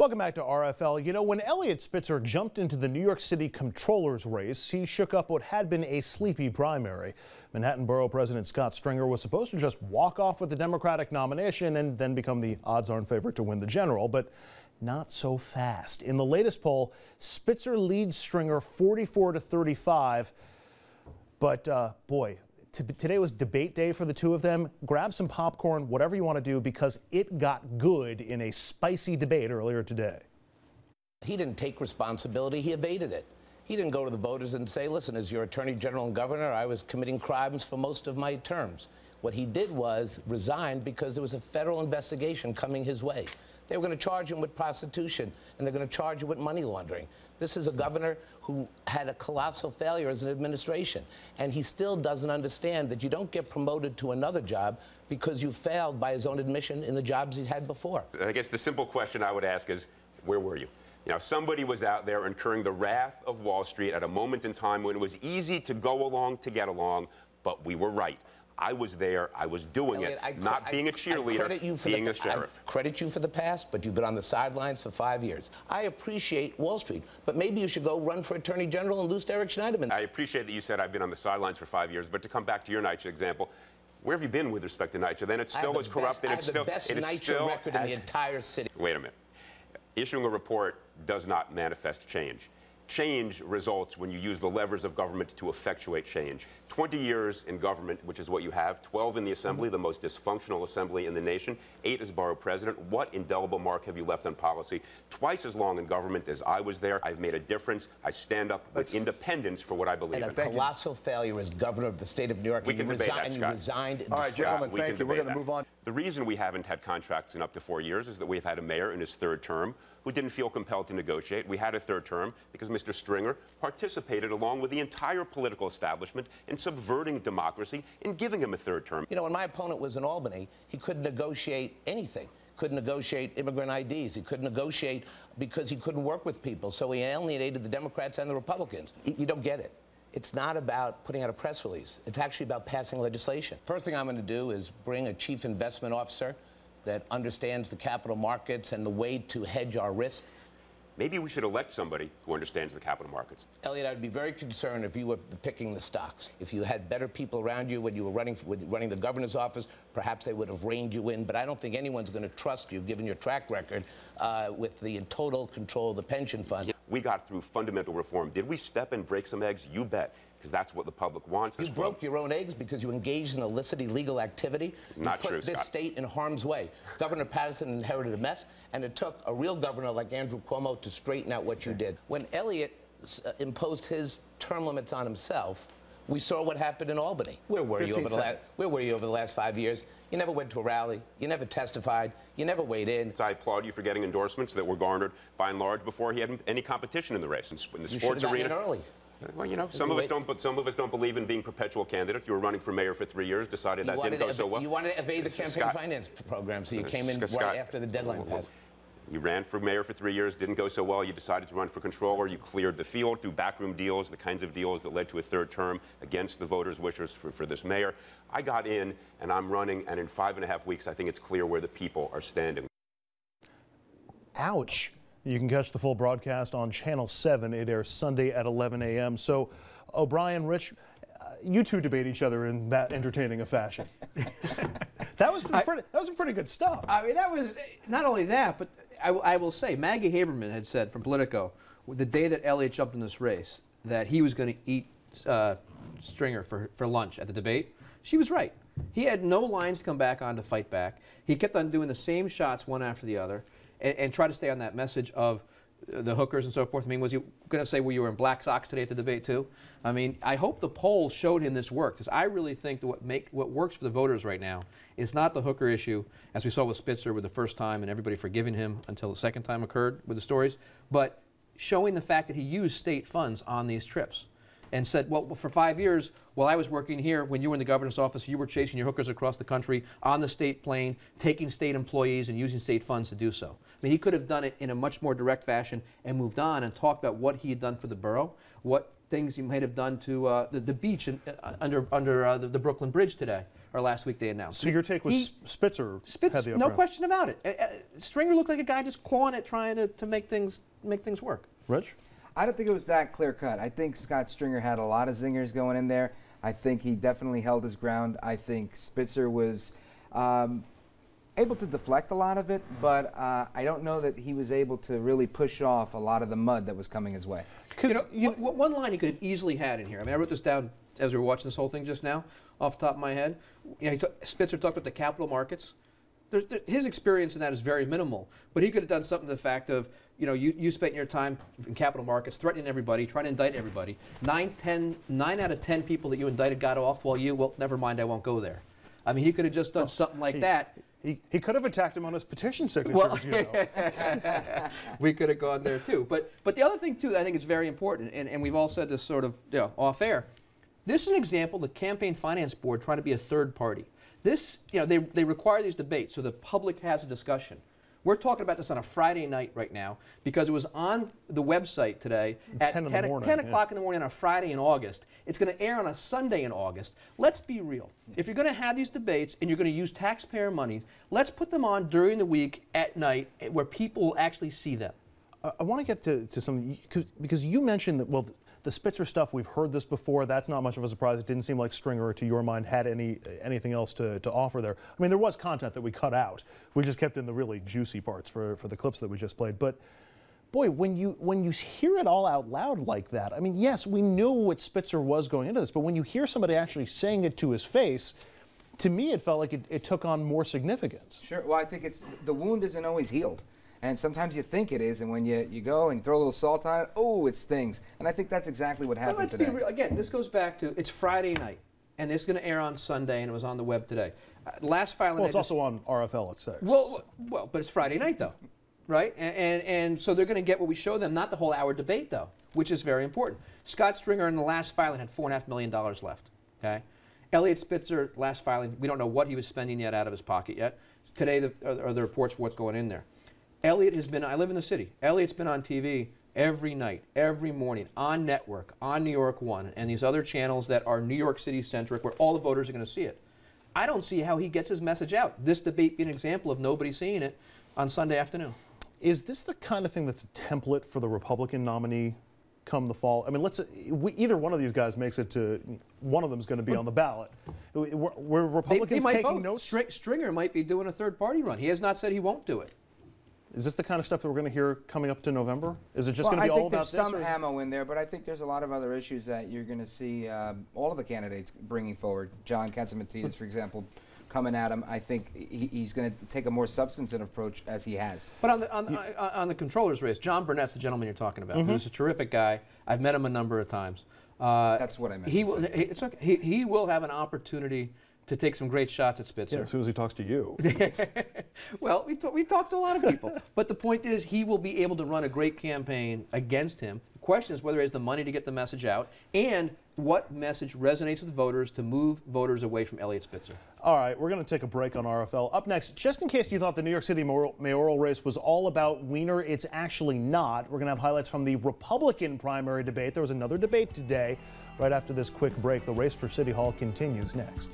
Welcome back to RFL. You know, when Eliot Spitzer jumped into the New York City Comptroller's race, he shook up what had been a sleepy primary. Manhattan Borough President Scott Stringer was supposed to just walk off with the Democratic nomination and then become the odds-on favorite to win the general, but not so fast. In the latest poll, Spitzer leads Stringer 44-35, but boy, today was debate day for the two of them. Grab some popcorn, whatever you want to do, because it got good in a spicy debate earlier today. He didn't take responsibility. He evaded it. He didn't go to the voters and say, listen, as your attorney general and governor, I was committing crimes for most of my terms. What he did was resign because there was a federal investigation coming his way. They were going to charge him with prostitution, and they're going to charge him with money laundering. This is a governor who had a colossal failure as an administration, and he still doesn't understand that you don't get promoted to another job because you failed by his own admission in the jobs he'd had before. I guess the simple question I would ask is, where were you? You know, somebody was out there incurring the wrath of Wall Street at a moment in time when it was easy to go along to get along, but we were right. I was there, I was doing Eliot, it, not being a cheerleader, being a sheriff. I credit you for the past, but you've been on the sidelines for 5 years. I appreciate Wall Street, but maybe you should go run for Attorney General and lose to Eric Schneiderman. I appreciate that you said I've been on the sidelines for 5 years, but to come back to your NYCHA example, where have you been with respect to NYCHA? Then it's still as corrupt, and it's still... I have the best NYCHA record in the entire city. Wait a minute. Issuing a report does not manifest change. Change results when you use the levers of government to effectuate change. 20 years in government, which is what you have, 12 in the Assembly, the most dysfunctional assembly in the nation, 8 as Borough President. What indelible mark have you left on policy? Twice as long in government as I was there. I've made a difference. I stand up with independence for what I believe in. And a colossal failure as governor of the state of New York. We can debate that, Scott. You resigned. All right, gentlemen, thank you. We're going to move on. The reason we haven't had contracts in up to 4 years is that we've had a mayor in his third term who didn't feel compelled to negotiate. We had a third term because Mr. Stringer participated along with the entire political establishment in subverting democracy and giving him a third term. You know, when my opponent was in Albany, he couldn't negotiate anything. Couldn't negotiate immigrant IDs. He couldn't negotiate because he couldn't work with people. So he alienated the Democrats and the Republicans. You don't get it. It's not about putting out a press release. It's actually about passing legislation. First thing I'm going to do is bring a chief investment officer that understands the capital markets and the way to hedge our risk. Maybe we should elect somebody who understands the capital markets. Eliot, I'd be very concerned if you were picking the stocks. If you had better people around you when you were running the governor's office, perhaps they would have reined you in. But I don't think anyone's going to trust you, given your track record, with the total control of the pension fund. We got through fundamental reform. Did we step and break some eggs? You bet. Because that's what the public wants. You broke your own eggs because you engaged in illicit illegal activity. Not true, put this Scott. state in harm's way. Governor Patterson inherited a mess, and it took a real governor like Andrew Cuomo to straighten out what you did. When Eliot imposed his term limits on himself, we saw what happened in Albany. Where were you over the last 5 years? You never went to a rally. You never testified. You never weighed in. I applaud you for getting endorsements that were garnered by and large before he had any competition in the race. In the sports arena. You should have gotten in early. Well, you know, some of us don't believe in being perpetual candidates. You were running for mayor for 3 years, decided that didn't go so well. You wanted to evade the campaign finance program, so you came in right after the deadline passed. You ran for mayor for 3 years, didn't go so well. You decided to run for controller. You cleared the field through backroom deals, the kinds of deals that led to a third term against the voters' wishes for this mayor. I got in, and I'm running, and in 5.5 weeks, I think it's clear where the people are standing. Ouch. You can catch the full broadcast on Channel 7. It airs Sunday at 11 a.m. So, O'Brien, Rich, you two debate each other in that entertaining a fashion. That was some pretty good stuff. I mean, that was not only that, but I will say, Maggie Haberman had said from Politico, the day that Eliot jumped in this race, that he was going to eat Stringer for lunch at the debate. She was right. He had no lines to come back on to fight back. He kept on doing the same shots one after the other. And try to stay on that message of the hookers and so forth. I mean, was you going to say, well, you were in black socks today at the debate too? I mean, I hope the poll showed him this work, because I really think that what works for the voters right now is not the hooker issue, as we saw with Spitzer with the first time and everybody forgiving him until the second time occurred with the stories, but showing the fact that he used state funds on these trips. And said, well, for 5 years, while I was working here, when you were in the governor's office, you were chasing your hookers across the country on the state plane, taking state employees and using state funds to do so. I mean, he could have done it in a much more direct fashion and moved on and talked about what he had done for the borough, what things he might have done to the beach under the Brooklyn Bridge today, or last week they announced. So your take was Spitzer had the upper no hand. question about it. Stringer looked like a guy just clawing at trying to make things work. Rich? I don't think it was that clear cut. I think Scott Stringer had a lot of zingers going in there. I think he definitely held his ground. I think Spitzer was able to deflect a lot of it, but I don't know that he was able to really push off a lot of the mud that was coming his way. One line he could have easily had in here. I mean, I wrote this down as we were watching this whole thing just now, off the top of my head. Spitzer talked about the capital markets. His experience in that is very minimal, but he could have done something to the fact of, you spent your time in capital markets threatening everybody, trying to indict everybody. 9 out of 10 people that you indicted got off, well, never mind, I won't go there. I mean, he could have just done something like that. He could have attacked him on his petition signatures, We could have gone there too. But the other thing too that I think is very important, and we've all said this sort of off air, this is an example of the Campaign Finance Board trying to be a third party. This, they require these debates so the public has a discussion. We're talking about this on a Friday night right now because it was on the website today at 10 o'clock in the morning on a Friday in August. It's going to air on a Sunday in August. Let's be real. If you're going to have these debates and you're going to use taxpayer money, let's put them on during the week at night where people will actually see them. I want to get to some, because you mentioned that, well, the Spitzer stuff, we've heard this before. That's not much of a surprise. It didn't seem like Stringer, to your mind, had anything else to offer there. I mean, there was content that we cut out. We just kept in the really juicy parts for the clips that we just played. But boy, when you hear it all out loud like that, I mean, yes, we knew what Spitzer was going into this, but when you hear somebody actually saying it to his face, to me, it felt like it took on more significance. Sure. Well, I think the wound isn't always healed. And sometimes you think it is, and when you go and throw a little salt on it, oh, it stings. And I think that's exactly what happened today. Let's be real. Again, this goes back to, it's Friday night, and it's going to air on Sunday, and it was on the web today. Last filing. Well, it's also on RFL at 6. Well, but it's Friday night, though, right? And so they're going to get what we show them, not the whole hour debate, though, which is very important. Scott Stringer in the last filing had $4.5 million left, okay? Eliot Spitzer, last filing, we don't know what he was spending yet out of his pocket yet. Today are the reports for what's going in there. Eliot has been, I live in the city, Eliot's been on TV every night, every morning, on network, on New York One, and these other channels that are New York City centric where all the voters are going to see it. I don't see how he gets his message out. This debate being an example of nobody seeing it on Sunday afternoon. Is this the kind of thing that's a template for the Republican nominee come the fall? I mean, either one of these guys makes it to, one of them is going to be on the ballot. Were Republicans taking notes? Stringer might be doing a third party run. He has not said he won't do it. Is this the kind of stuff that we're going to hear coming up to November? Is it just going to be all about this? I think there's some ammo in there, but I think there's a lot of other issues that you're going to see all of the candidates bringing forward. John Catsimatidis, for example, coming at him. I think he's going to take a more substantive approach as he has. But on the controller's race, John Burnett's the gentleman you're talking about. He's a terrific guy. I've met him a number of times. That's what I meant. It's okay. He will have an opportunity to take some great shots at Spitzer. Yeah, as soon as he talks to you. Well, we talk to a lot of people. But the point is, he will be able to run a great campaign against him. The question is whether he has the money to get the message out and what message resonates with voters to move voters away from Eliot Spitzer. All right, we're going to take a break on RFL. Up next, just in case you thought the New York City mayoral race was all about Weiner, it's actually not. We're going to have highlights from the Republican primary debate. There was another debate today. Right after this quick break, the race for City Hall continues next.